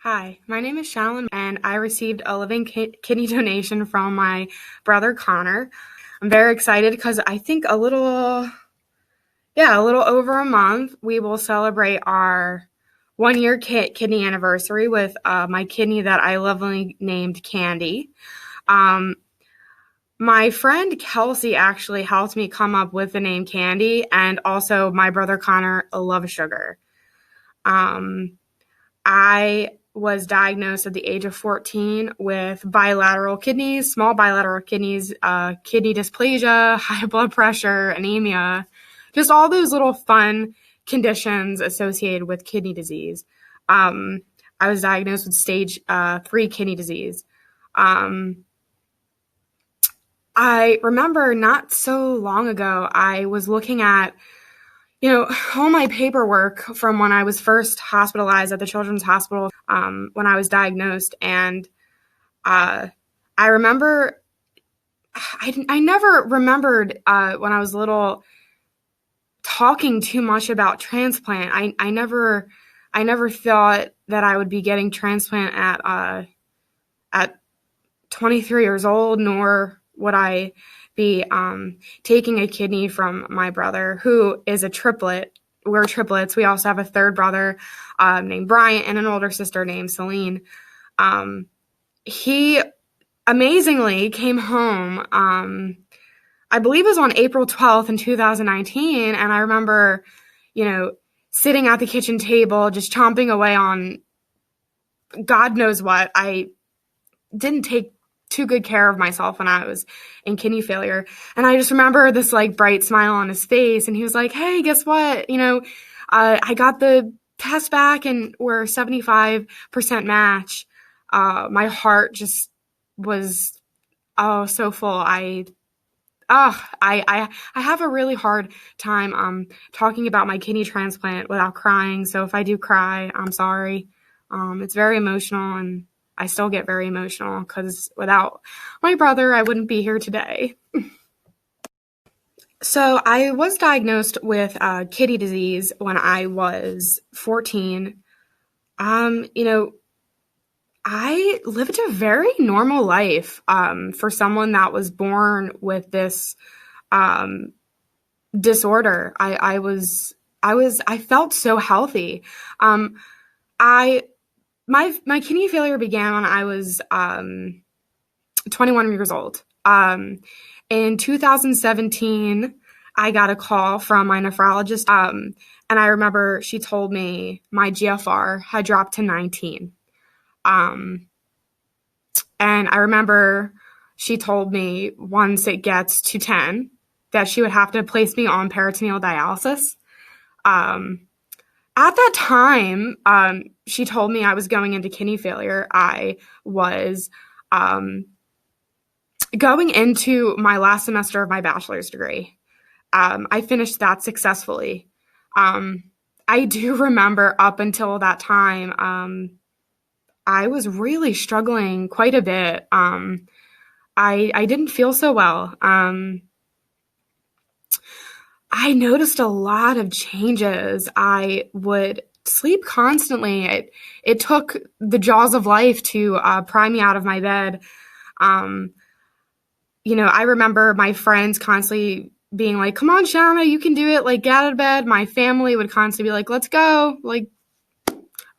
Hi, my name is Shanalynn, and I received a living kidney donation from my brother Connor. I'm very excited because I think a little over a month, we will celebrate our 1 year kidney anniversary with my kidney that I lovingly named Candy. Um, my friend Kelsey actually helped me come up with the name Candy, and also my brother Connor loves sugar. Um, I was diagnosed at the age of 14 with bilateral kidneys, small bilateral kidneys, kidney dysplasia, high blood pressure, anemia, just all those little fun conditions associated with kidney disease. Um, I was diagnosed with stage 3 kidney disease. Um, I remember not so long ago, I was looking at all my paperwork from when I was first hospitalized at the Children's Hospital when I was diagnosed. And I remember, I never remembered when I was little talking too much about transplant. I never thought that I would be getting transplant at 23 years old, nor would I be taking a kidney from my brother, who is a triplet. We're triplets. We also have a third brother named Bryant and an older sister named Celine. He amazingly came home, I believe it was on April 12th in 2019, and I remember, sitting at the kitchen table, just chomping away on God knows what. I didn't take too good care of myself when I was in kidney failure. And I just remember this bright smile on his face. And he was like, "Hey, guess what? I got the test back and we're 75% match." My heart just was, so full. I have a really hard time talking about my kidney transplant without crying. So if I do cry, I'm sorry. It's very emotional, and I still get very emotional because without my brother, I wouldn't be here today. So I was diagnosed with kidney disease when I was 14. I lived a very normal life for someone that was born with this um, disorder. I felt so healthy. Um, I my kidney failure began when I was 21 years old. In 2017, I got a call from my nephrologist, and I remember she told me my GFR had dropped to 19. Um, and I remember she told me once it gets to 10 that she would have to place me on peritoneal dialysis. Um, at that time, she told me I was going into kidney failure. I was going into my last semester of my bachelor's degree. I finished that successfully. I do remember up until that time, I was really struggling quite a bit. I didn't feel so well. I noticed a lot of changes. I would sleep constantly. It took the jaws of life to pry me out of my bed. Um, I remember my friends constantly being like, "Come on, Shauna, you can do it. Like, get out of bed." My family would constantly be like, "Let's go. Like,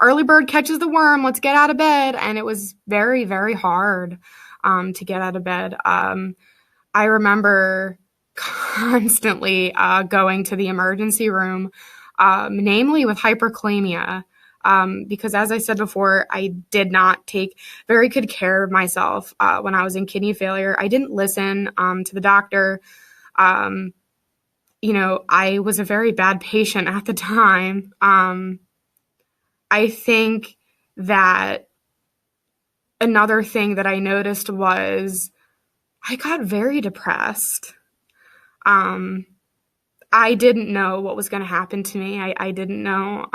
early bird catches the worm. Let's get out of bed." And it was very, very hard to get out of bed. I remember constantly going to the emergency room, namely with hyperkalemia, because as I said before, I did not take very good care of myself when I was in kidney failure. I didn't listen to the doctor. I was a very bad patient at the time. I think that another thing that I noticed was I got very depressed. I didn't know what was going to happen to me. I didn't know,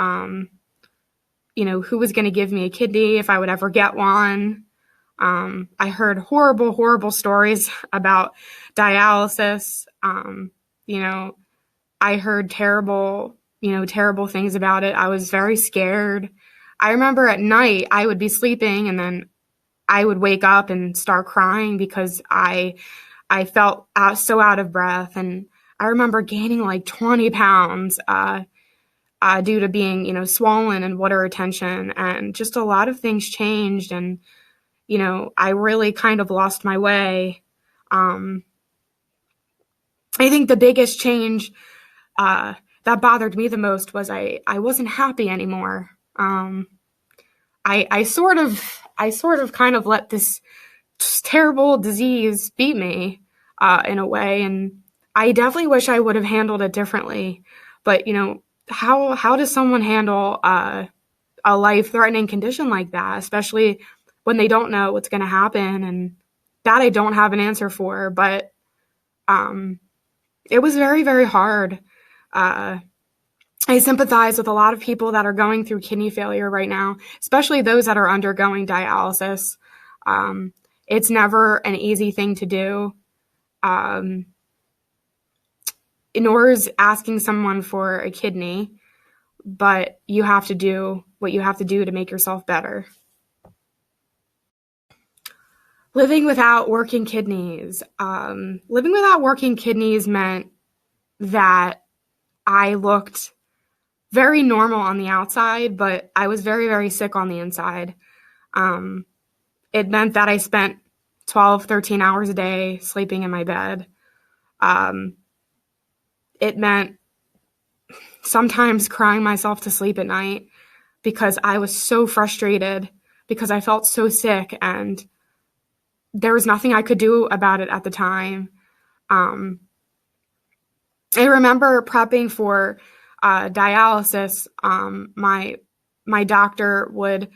who was going to give me a kidney, if I would ever get one. I heard horrible, horrible stories about dialysis. I heard terrible things about it. I was very scared. I remember at night I would be sleeping and then I would wake up and start crying because I felt so out of breath. And I remember gaining like 20 pounds due to being, swollen and water retention. And just a lot of things changed. And, I really kind of lost my way. I think the biggest change that bothered me the most was I wasn't happy anymore. I sort of kind of let this terrible disease beat me in a way, and I definitely wish I would have handled it differently. But how does someone handle a life-threatening condition like that, especially when they don't know what's going to happen? And that I don't have an answer for, but it was very, very hard. I sympathize with a lot of people that are going through kidney failure right now, especially those that are undergoing dialysis. It's never an easy thing to do. Nor is asking someone for a kidney, but you have to do what you have to do to make yourself better. Living without working kidneys. Living without working kidneys meant that I looked very normal on the outside, but I was very, very sick on the inside. It meant that I spent 12, 13 hours a day sleeping in my bed. It meant sometimes crying myself to sleep at night because I was so frustrated because I felt so sick and there was nothing I could do about it at the time. I remember prepping for dialysis. My doctor would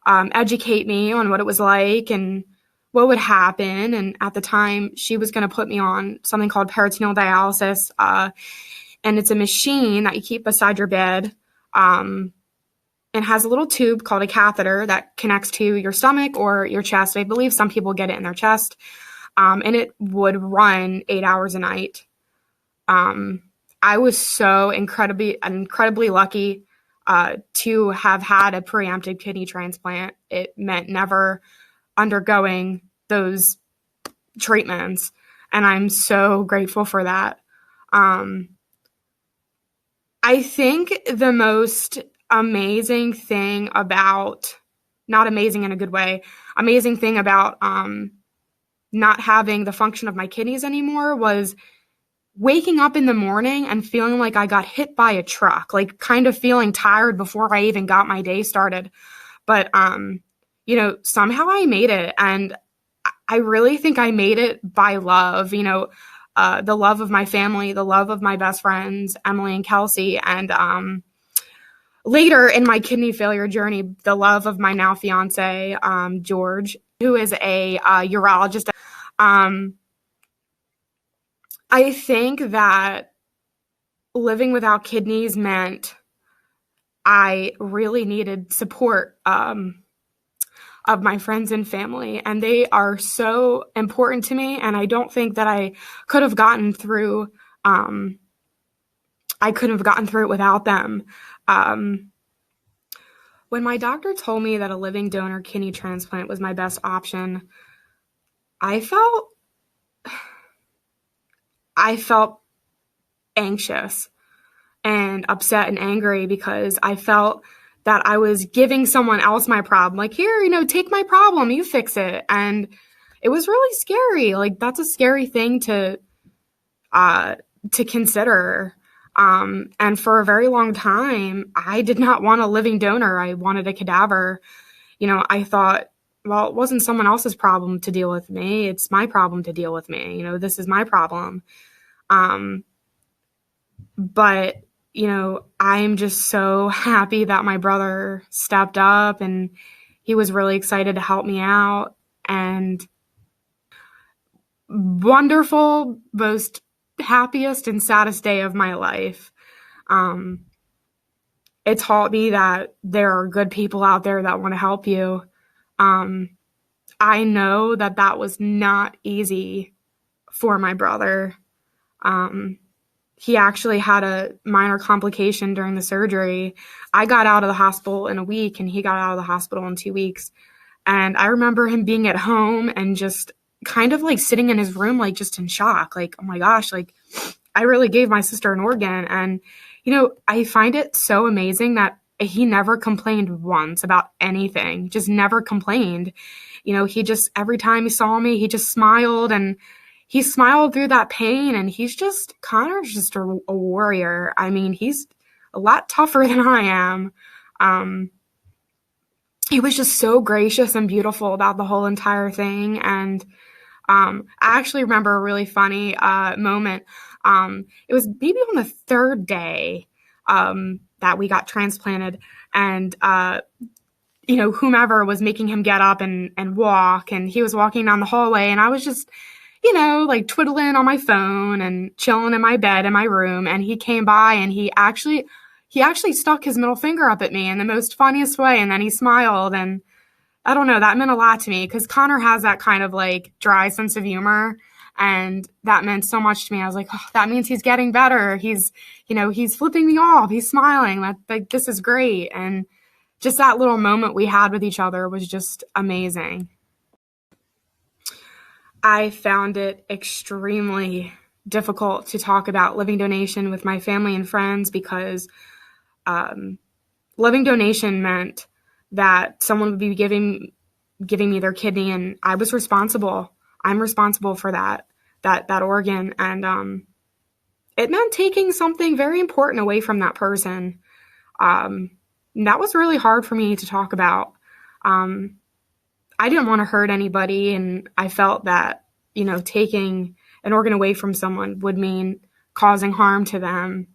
educate me on what it was like and what would happen. And at the time, she was going to put me on something called peritoneal dialysis. And it's a machine that you keep beside your bed. And has a little tube called a catheter that connects to your stomach or your chest. I believe some people get it in their chest. And it would run 8 hours a night. I was so incredibly lucky to have had a preemptive kidney transplant. It meant never undergoing those treatments, and I'm so grateful for that. I think the most amazing thing about, not amazing in a good way, amazing thing about not having the function of my kidneys anymore was waking up in the morning and feeling like I got hit by a truck, like kind of feeling tired before I even got my day started. But, somehow I made it. And I really think I made it by love, the love of my family, the love of my best friends, Emily and Kelsey. And later in my kidney failure journey, the love of my now fiance, George, who is a urologist. I think that living without kidneys meant I really needed support of my friends and family, and they are so important to me, and I don't think that I could have gotten through it without them. When my doctor told me that a living donor kidney transplant was my best option, I felt anxious and upset and angry because I felt that I was giving someone else my problem. Like, here, take my problem, you fix it. And it was really scary. Like, that's a scary thing to consider. And for a very long time, I did not want a living donor. I wanted a cadaver. I thought, well, it wasn't someone else's problem to deal with me. It's my problem to deal with me. This is my problem. But, I'm just so happy that my brother stepped up and he was really excited to help me out. And wonderful, most happiest and saddest day of my life. It taught me that there are good people out there that want to help you. I know that was not easy for my brother. he actually had a minor complication during the surgery. I got out of the hospital in a week, and he got out of the hospital in 2 weeks. And I remember him being at home and just kind of like sitting in his room, like just in shock, like, oh my gosh, like I really gave my sister an organ. And, I find it so amazing that he never complained once about anything, just never complained. He just, every time he saw me, he just smiled, and he smiled through that pain. And Connor's just a warrior. I mean, he's a lot tougher than I am. He was just so gracious and beautiful about the whole entire thing. And I actually remember a really funny moment. It was maybe on the third day that we got transplanted, and whomever was making him get up and walk, and he was walking down the hallway, and I was just like twiddling on my phone and chilling in my bed in my room, and he came by, and he actually stuck his middle finger up at me in the most funniest way, and then he smiled. And I don't know, that meant a lot to me, because Connor has that kind of like dry sense of humor, and that meant so much to me. I was like, oh, that means he's getting better. He's flipping me off. He's smiling. Like, this is great. And just that little moment we had with each other was just amazing. I found it extremely difficult to talk about living donation with my family and friends, because living donation meant that someone would be giving me their kidney, and I was responsible. I'm responsible for that organ, and it meant taking something very important away from that person. That was really hard for me to talk about. I didn't want to hurt anybody, and I felt that, taking an organ away from someone would mean causing harm to them.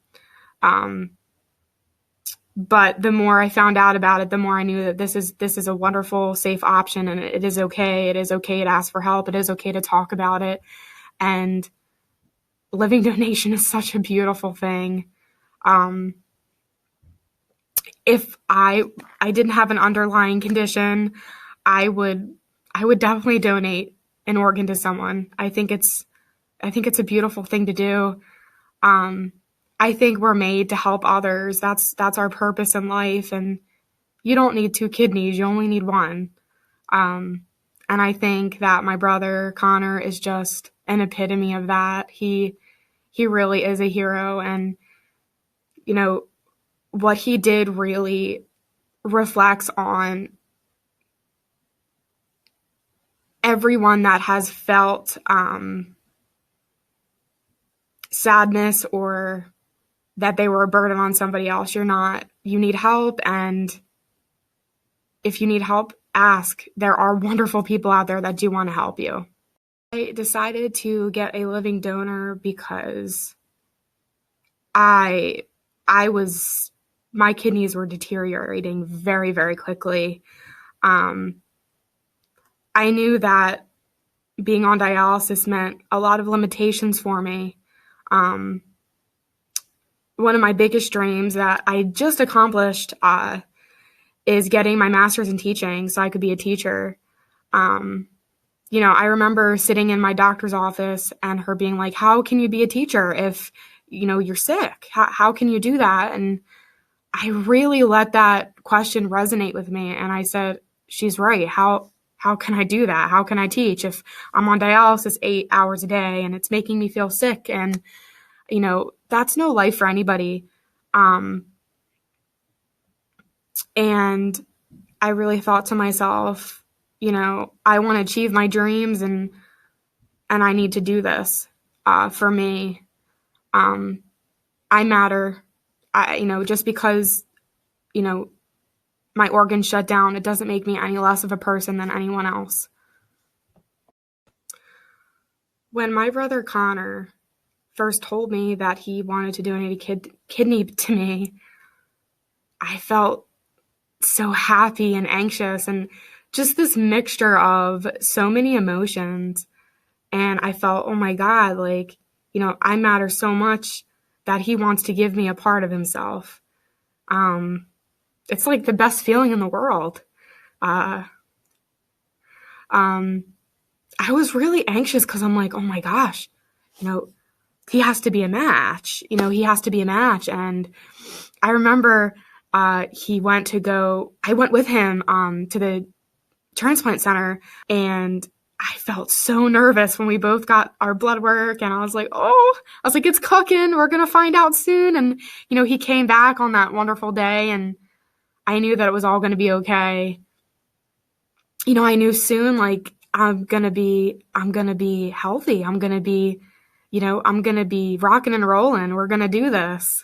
But the more I found out about it, the more I knew that this is a wonderful, safe option, and it is okay. It is okay to ask for help. It is okay to talk about it. And living donation is such a beautiful thing. If I didn't have an underlying condition, I would definitely donate an organ to someone. I think it's a beautiful thing to do. I think we're made to help others. That's our purpose in life. And you don't need 2 kidneys. You only need one. And I think that my brother Connor is just an epitome of that. He really is a hero. And, what he did really reflects on everyone that has felt sadness, or that they were a burden on somebody else. You're not. You need help, and if you need help, ask. There are wonderful people out there that do want to help you. I decided to get a living donor because my kidneys were deteriorating very, very quickly. I knew that being on dialysis meant a lot of limitations for me. One of my biggest dreams that I just accomplished is getting my master's in teaching so I could be a teacher. I remember sitting in my doctor's office and her being like, how can you be a teacher if, you're sick? How can you do that? And I really let that question resonate with me. And I said, she's right. How can I do that? How can I teach if I'm on dialysis 8 hours a day and it's making me feel sick? And, that's no life for anybody. And I really thought to myself, I want to achieve my dreams, and I need to do this for me. I matter. Just because, my organs shut down, it doesn't make me any less of a person than anyone else. When my brother Connor first told me that he wanted to donate a kidney to me, I felt so happy and anxious, and just this mixture of so many emotions. And I felt, oh my God, I matter so much that he wants to give me a part of himself. It's like the best feeling in the world. I was really anxious because I'm like, oh my gosh, he has to be a match. He has to be a match. And I remember I went with him to the transplant center, and I felt so nervous when we both got our blood work, and I was like, it's cooking. We're going to find out soon. And, he came back on that wonderful day, and I knew that it was all going to be okay. I knew soon, like, I'm going to be healthy. I'm going to be, I'm going to be rocking and rolling. We're going to do this.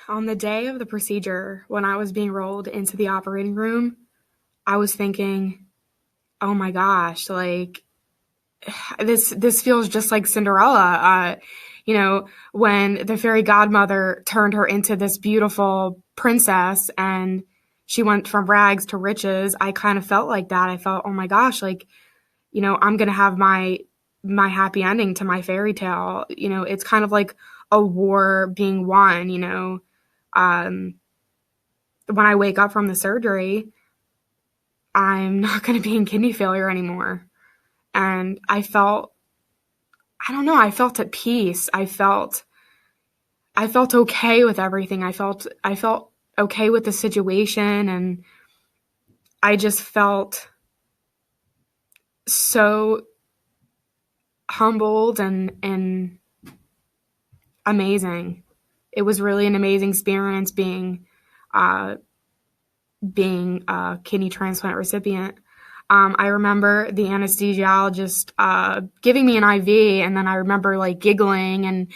On the day of the procedure, when I was being rolled into the operating room, I was thinking, oh my gosh, like, this feels just like Cinderella. When the fairy godmother turned her into this beautiful princess and she went from rags to riches, I kind of felt like that. I felt, oh my gosh, like, I'm going to have my happy ending to my fairy tale. It's kind of like a war being won, when I wake up from the surgery, I'm not going to be in kidney failure anymore. And I felt at peace. I felt okay with everything. I felt okay with the situation, and I just felt so humbled and amazing. It was really an amazing experience being a kidney transplant recipient. I remember the anesthesiologist giving me an IV, and then I remember like giggling and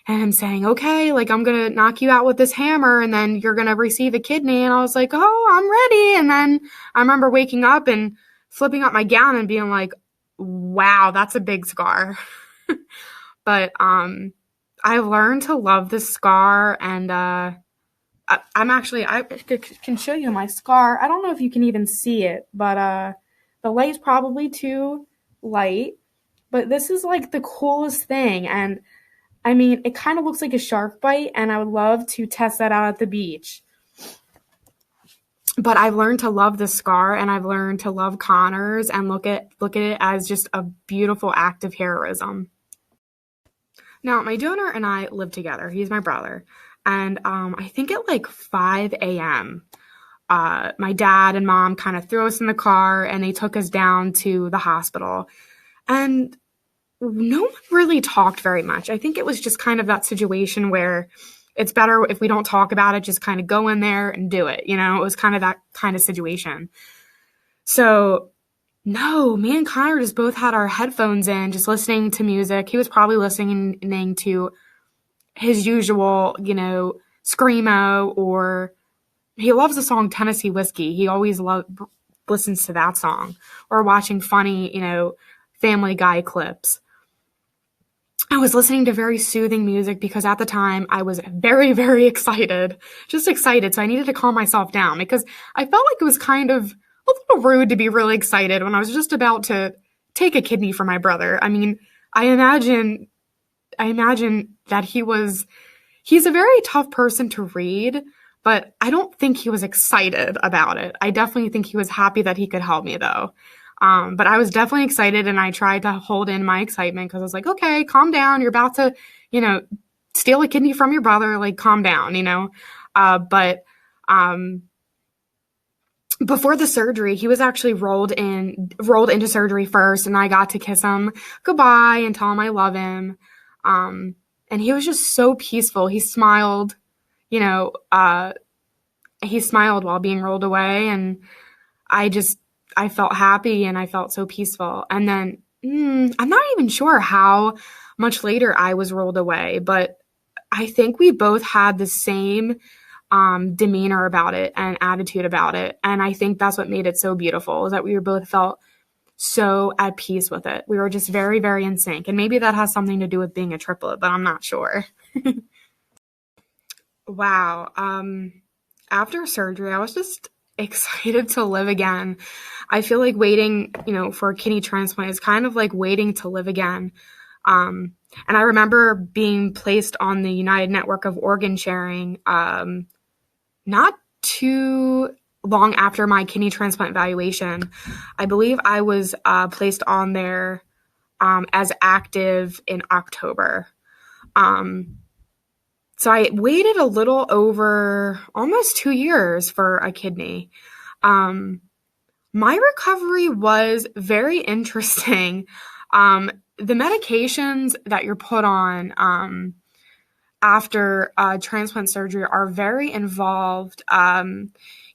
him saying, okay, like, I'm going to knock you out with this hammer and then you're going to receive a kidney. And I was like, oh, I'm ready. And then I remember waking up and flipping up my gown and being like, wow, that's a big scar. But I've learned to love this scar, and I can show you my scar. I don't know if you can even see it, but the light's probably too light. But this is like the coolest thing. And I mean, it kind of looks like a shark bite, and I would love to test that out at the beach. But I've learned to love this scar, and I've learned to love Connors and look at it as just a beautiful act of heroism. Now, my donor and I live together. He's my brother. And I think at like 5 a.m., my dad and mom kind of threw us in the car, and they took us down to the hospital. And no one really talked very much. I think it was just kind of that situation where it's better if we don't talk about it, just kind of go in there and do it. It was kind of that kind of situation. So no, me and Connor just both had our headphones in, just listening to music. He was probably listening to his usual, screamo, or he loves the song Tennessee Whiskey. He always listens to that song, or watching funny, Family Guy clips. I was listening to very soothing music because at the time I was very, very excited, just excited. So I needed to calm myself down because I felt like it was kind of a little rude to be really excited when I was just about to take a kidney for my brother. I mean, I imagine that he's a very tough person to read, but I don't think he was excited about it. I definitely think he was happy that he could help me though. But I was definitely excited, and I tried to hold in my excitement because I was like, okay, calm down. You're about to, steal a kidney from your brother. Like, calm down, But before the surgery, he was actually rolled into surgery first, and I got to kiss him goodbye and tell him I love him. And he was just so peaceful. He smiled, he smiled while being rolled away, and I felt happy and I felt so peaceful. And then I'm not even sure how much later I was rolled away, but I think we both had the same demeanor about it and attitude about it. And I think that's what made it so beautiful, is that we both felt so at peace with it. We were just very, very in sync. And maybe that has something to do with being a triplet, but I'm not sure. Wow. After surgery, I was just excited to live again. I feel like waiting, for a kidney transplant is kind of like waiting to live again. And I remember being placed on the United Network of Organ Sharing not too long after my kidney transplant evaluation. I believe I was placed on there as active in October. So I waited a little over almost 2 years for a kidney. My recovery was very interesting. The medications that you're put on after transplant surgery are very involved.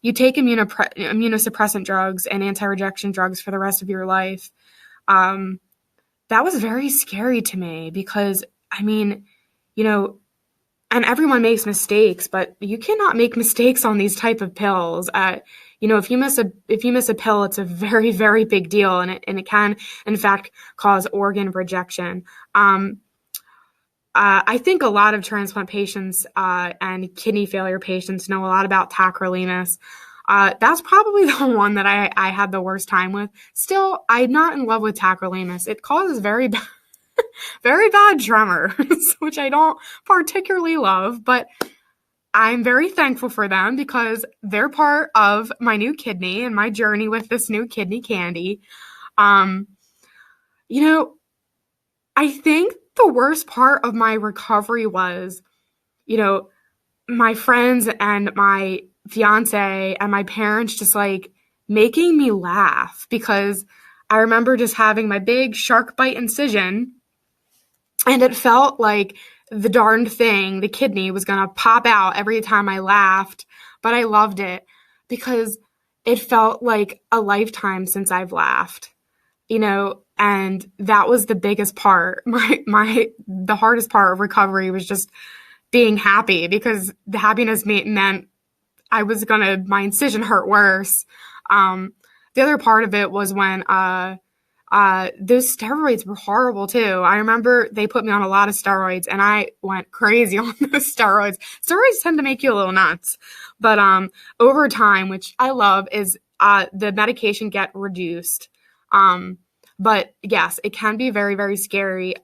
You take immunosuppressant drugs and anti-rejection drugs for the rest of your life. That was very scary to me because, I mean, and everyone makes mistakes, but you cannot make mistakes on these type of pills. If you miss a pill, it's a very, very big deal, and it can, in fact, cause organ rejection. I think a lot of transplant patients and kidney failure patients know a lot about tacrolimus. That's probably the one that I had the worst time with. Still, I'm not in love with tacrolimus. It causes very bad tremors, which I don't particularly love, but I'm very thankful for them because they're part of my new kidney and my journey with this new kidney candy. I think the worst part of my recovery was, my friends and my fiance and my parents just like making me laugh because I remember just having my big shark bite incision and it felt like the darned thing, the kidney, was going to pop out every time I laughed. But I loved it because it felt like a lifetime since I've laughed, and that was the biggest part. The hardest part of recovery was just being happy because the happiness meant my incision hurt worse. The other part of it was when those steroids were horrible too. I remember they put me on a lot of steroids and I went crazy on those steroids. Steroids tend to make you a little nuts. But over time, which I love, is the medication get reduced. But yes, it can be very, very scary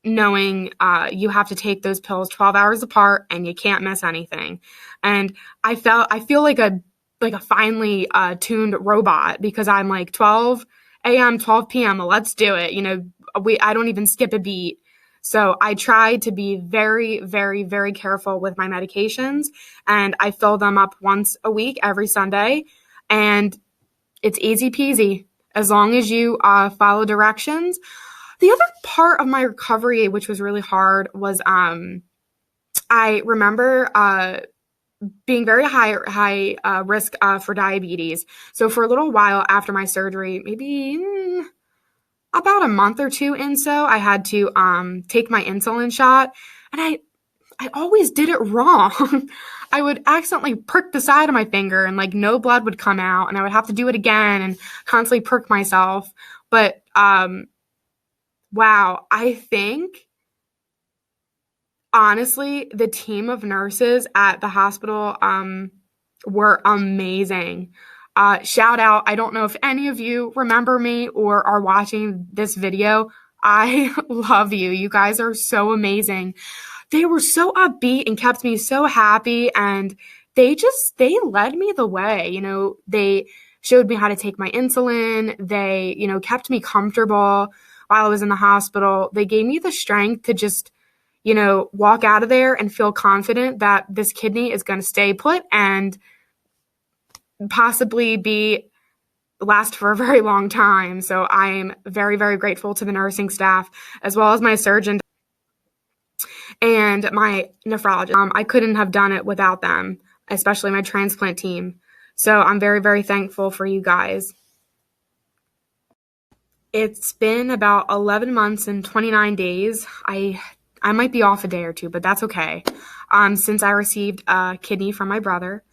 knowing you have to take those pills 12 hours apart and you can't miss anything. And I feel like a finely tuned robot because I'm like 12 a.m., 12 p.m., let's do it. I don't even skip a beat. So I try to be very, very, very careful with my medications, and I fill them up once a week, every Sunday, and it's easy peasy as long as you follow directions. The other part of my recovery, which was really hard, was I remember being very high risk for diabetes. So for a little while after my surgery, maybe about a month or two in, I had to take my insulin shot, and I always did it wrong. I would accidentally prick the side of my finger and like no blood would come out, and I would have to do it again and constantly prick myself. But wow, I think honestly, the team of nurses at the hospital were amazing. Shout out. I don't know if any of you remember me or are watching this video. I love you. You guys are so amazing. They were so upbeat and kept me so happy, and they led me the way. They showed me how to take my insulin. They, kept me comfortable while I was in the hospital. They gave me the strength to just walk out of there and feel confident that this kidney is going to stay put and possibly last for a very long time. So I'm very, very grateful to the nursing staff as well as my surgeon and my nephrologist. I couldn't have done it without them, especially my transplant team. So I'm very, very thankful for you guys. It's been about 11 months and 29 days. I might be off a day or two, but that's okay. Since I received a kidney from my brother,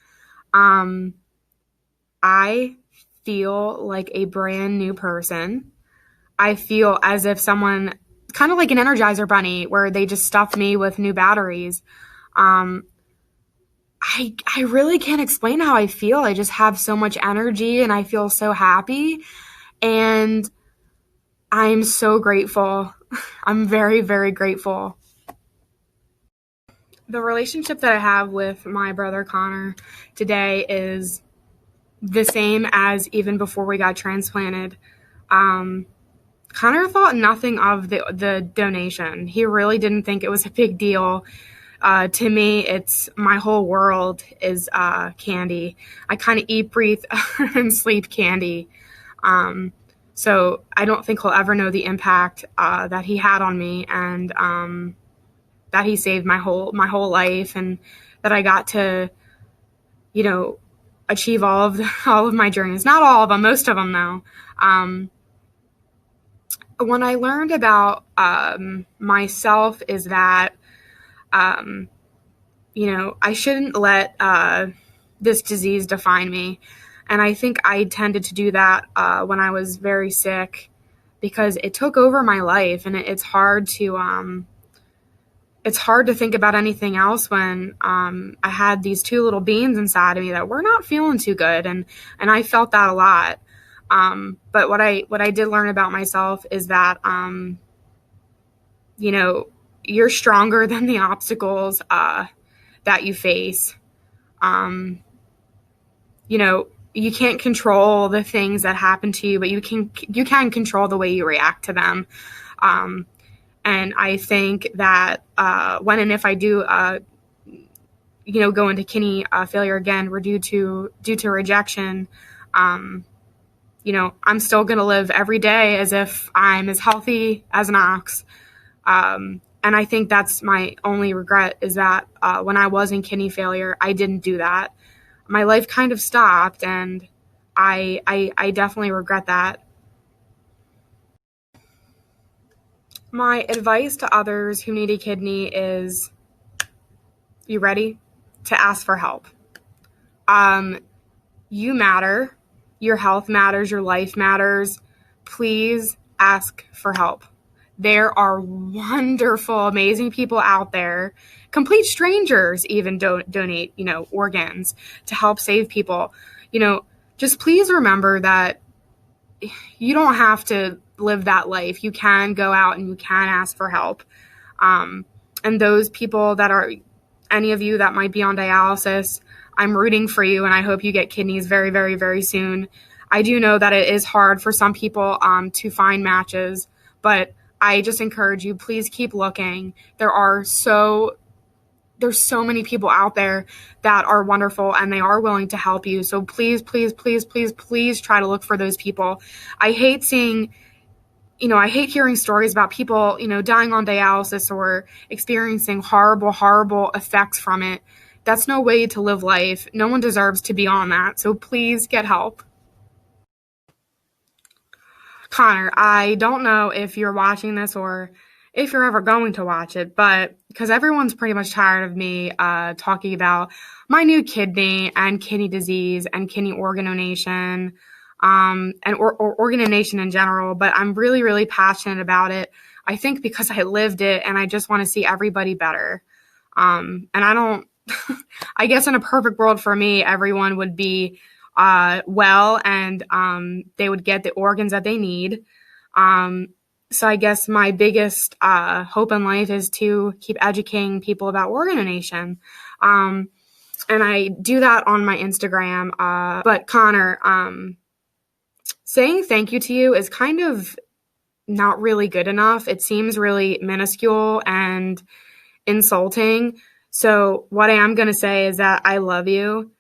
I feel like a brand new person. I feel as if someone, kind of like an Energizer bunny, where they just stuffed me with new batteries. I really can't explain how I feel. I just have so much energy and I feel so happy. And I'm so grateful. I'm very, very grateful. The relationship that I have with my brother Connor today is the same as even before we got transplanted. Connor thought nothing of the donation. He really didn't think it was a big deal. To me, it's my whole world is candy. I kind of eat, breathe, and sleep candy. So I don't think he'll ever know the impact that he had on me, and that he saved my whole life, and that I got to, achieve all of my dreams. Not all of them, most of them though. When I learned about myself is that, I shouldn't let this disease define me. And I think I tended to do that when I was very sick, because it took over my life, and it's hard to think about anything else when I had these two little beings inside of me that were not feeling too good, and I felt that a lot. But what I did learn about myself is that, you're stronger than the obstacles that you face. You can't control the things that happen to you, but you can control the way you react to them. And I think that when and if I do, go into kidney failure again, or due to rejection, I'm still going to live every day as if I'm as healthy as an ox. And I think that's my only regret, is that when I was in kidney failure, I didn't do that. My life kind of stopped, and I definitely regret that. My advice to others who need a kidney is, you ready? To ask for help. You matter. Your health matters. Your life matters. Please ask for help. There are wonderful, amazing people out there. Complete strangers even donate, organs to help save people. Just please remember that you don't have to live that life. You can go out and you can ask for help. And those people that are, any of you that might be on dialysis, I'm rooting for you, and I hope you get kidneys very, very, very soon. I do know that it is hard for some people to find matches, but I just encourage you, please keep looking. There's so many people out there that are wonderful, and they are willing to help you. So please, please, please, please, please try to look for those people. I hate hearing stories about people, dying on dialysis or experiencing horrible, horrible effects from it. That's no way to live life. No one deserves to be on that. So please get help. Connor, I don't know if you're watching this or if you're ever going to watch it, but because everyone's pretty much tired of me talking about my new kidney and kidney disease and kidney organ donation, and organ donation in general, but I'm really, really passionate about it. I think because I lived it, and I just want to see everybody better. And I don't, I guess in a perfect world for me, everyone would be well, and they would get the organs that they need. So I guess my biggest hope in life is to keep educating people about organ donation. And I do that on my Instagram. But Connor, saying thank you to you is kind of not really good enough. It seems really minuscule and insulting. So what I am going to say is that I love you,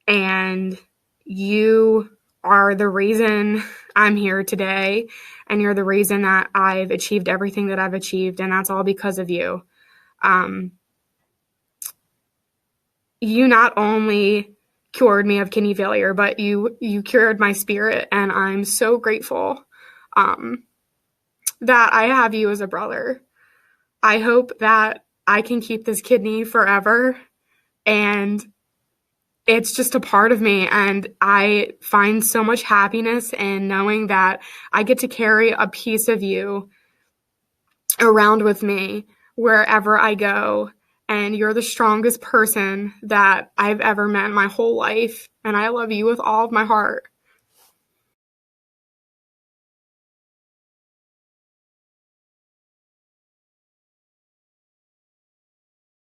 and you are the reason I'm here today, and you're the reason that I've achieved everything that I've achieved, and that's all because of you. You not only cured me of kidney failure, but you cured my spirit, and I'm so grateful that I have you as a brother. I hope that I can keep this kidney forever, and it's just a part of me, and I find so much happiness in knowing that I get to carry a piece of you around with me wherever I go, and you're the strongest person that I've ever met in my whole life, and I love you with all of my heart.